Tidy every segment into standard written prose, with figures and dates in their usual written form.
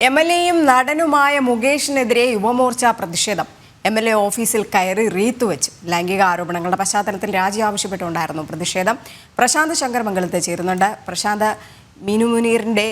എംഎൽഎയും നടനുമായ മുകേഷിനെതിരെ യുവമോർച്ച പ്രതിഷേധം. എംഎൽഎ ഓഫീസിൽ കയറി റീത്ത് വെച്ച് ലൈംഗിക ആരോപണങ്ങളുടെ പശ്ചാത്തലത്തിൽ രാജി ആവശ്യപ്പെട്ടുകൊണ്ടായിരുന്നു പ്രതിഷേധം. പ്രശാന്ത് ശങ്കർ മംഗലത്ത് ചേരുന്നുണ്ട്. പ്രശാന്ത്, മിനു മുനീറിന്റെ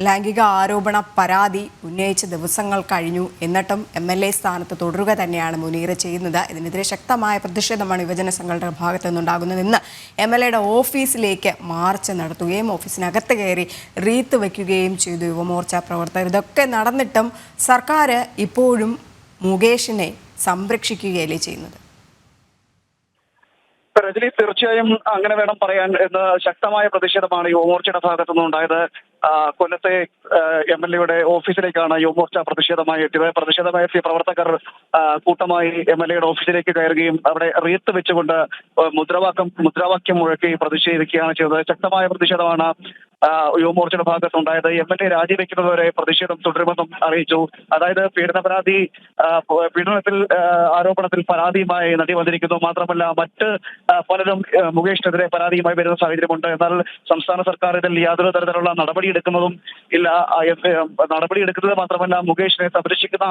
ലൈംഗിക ആരോപണ പരാതി ഉന്നയിച്ച് ദിവസങ്ങൾ കഴിഞ്ഞു, എന്നിട്ടും എംഎൽഎ സ്ഥാനത്ത് തുടരുക തന്നെയാണ് മുനീർ ചെയ്യുന്നത്. ഇതിനെതിരെ ശക്തമായ പ്രതിഷേധമാണ് യുവജന സംഘടനയുടെ ഭാഗത്തു നിന്നുണ്ടാകുന്നത്. ഇന്ന് എംഎൽഎയുടെ ഓഫീസിലേക്ക് മാർച്ച് നടത്തുകയും ഓഫീസിനകത്ത് കയറി റീത്ത് വയ്ക്കുകയും ചെയ്തു യുവമോർച്ച പ്രവർത്തകർ. ഇതൊക്കെ നടന്നിട്ടും സർക്കാർ ഇപ്പോഴും മുകേഷിനെ സംരക്ഷിക്കുകയല്ലേ ചെയ്യുന്നത്? രജനി, തീർച്ചയായും അങ്ങനെ വേണം പറയാൻ എന്ന് ശക്തമായ പ്രതിഷേധമാണ് യുവമോർച്ചയുടെ ഭാഗത്തു നിന്നുണ്ടായത്. കൊല്ലത്തെ എംഎൽഎയുടെ ഓഫീസിലേക്കാണ് യുവമോർച്ച പ്രതിഷേധമായി എത്തിയത്. പ്രതിഷേധമായി എത്തിയ പ്രവർത്തകർ കൂട്ടമായി എംഎൽഎയുടെ ഓഫീസിലേക്ക് കയറുകയും അവിടെ റീത്ത് വെച്ചുകൊണ്ട് മുദ്രാവാക്യം മുഴക്കി പ്രതിഷേധിക്കുകയാണ് ചെയ്തത്. ശക്തമായ പ്രതിഷേധമാണ് യുവമോർച്ചയുടെ ഭാഗത്തുണ്ടായത്. എംഎൽഎ രാജിവെക്കുന്നതുവരെ പ്രതിഷേധം തുടരുമെന്നും അറിയിച്ചു. അതായത് പീഡനത്തിൽ ആരോപണത്തിൽ പരാതിയുമായി നടി വന്നിരിക്കുന്നു. മാത്രമല്ല മറ്റ് പലരും മുകേഷിനെതിരെ പരാതിയുമായി വരുന്ന സാഹചര്യമുണ്ട്. എന്നാൽ സംസ്ഥാന സർക്കാർ ഇതിൽ യാതൊരു തരത്തിലുള്ള നടപടിയെടുക്കുന്നതും ഇല്ല. നടപടിയെടുക്കുന്നത് മാത്രമല്ല മുകേഷിനെ സംരക്ഷിക്കുന്ന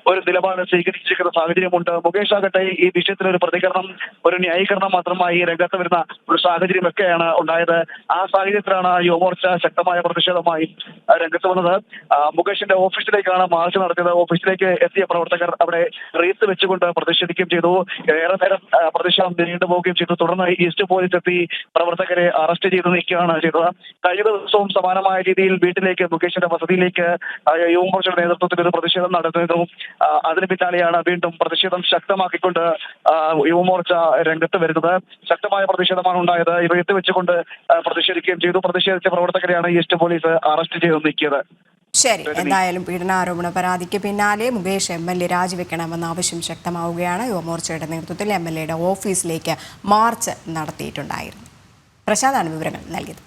ഒരു നിലപാട് സ്വീകരിച്ചിരിക്കുന്ന സാഹചര്യമുണ്ട്. മുകേഷ് ആകട്ടെ ഈ വിഷയത്തിൽ ഒരു പ്രതികരണം, ഒരു ന്യായീകരണം മാത്രമായി രംഗത്ത് വരുന്ന ഒരു സാഹചര്യമൊക്കെയാണ് ഉണ്ടായത്. ആ സാഹചര്യത്തിലാണ് യുവമോർച്ച ശക്തമായ പ്രതിഷേധമായി രംഗത്ത് വന്നത്. മുകേഷിന്റെ ഓഫീസിലേക്കാണ് മാർച്ച് നടത്തിയത്. ഓഫീസിലേക്ക് എത്തിയ പ്രവർത്തകർ അവിടെ റീത്ത് വെച്ചുകൊണ്ട് പ്രതിഷേധിക്കുകയും ചെയ്തു. ഏറെ നേരം പ്രതിഷേധം നീണ്ടുപോവുകയും ചെയ്തു. തുടർന്ന് ഈസ്റ്റ് പോലീസ് എത്തി പ്രവർത്തകരെ അറസ്റ്റ് ചെയ്ത് നീക്കുകയാണ് ചെയ്തത്. കഴിഞ്ഞ ദിവസവും സമാനമായ രീതിയിൽ വീട്ടിലേക്ക്, മുകേഷിന്റെ വസതിയിലേക്ക് യുവമോർച്ചയുടെ നേതൃത്വത്തിൽ ഒരു പ്രതിഷേധം നടത്തുന്നതും അതിന് പിന്നാലെയാണ് വീണ്ടും പ്രതിഷേധം ശക്തമാക്കിക്കൊണ്ട് യുവമോർച്ച രംഗത്ത് വരുന്നത്. ശക്തമായ പ്രതിഷേധമാണ് ഉണ്ടായത്. റീത്ത് വെച്ചുകൊണ്ട് പ്രതിഷേധിക്കുകയും ചെയ്തു. പ്രതിഷേധിച്ച പ്രവർത്തകരെയാണ് ഈസ്റ്റ് പോലീസ് അറസ്റ്റ് ചെയ്ത് നീക്കിയത്. ശരി, എന്തായാലും പീഡനാരോപണ പരാതിക്ക് പിന്നാലെ മുകേഷ് എംഎൽഎ രാജിവെക്കണമെന്ന ആവശ്യം ശക്തമാവുകയാണ്. യുവമോർച്ചയുടെ നേതൃത്വത്തിൽ എംഎൽഎയുടെ ഓഫീസിലേക്ക് മാർച്ച് നടത്തിയിട്ടുണ്ടായിരുന്നു. പ്രശാന്താണ് വിവരങ്ങൾ നൽകിയത്.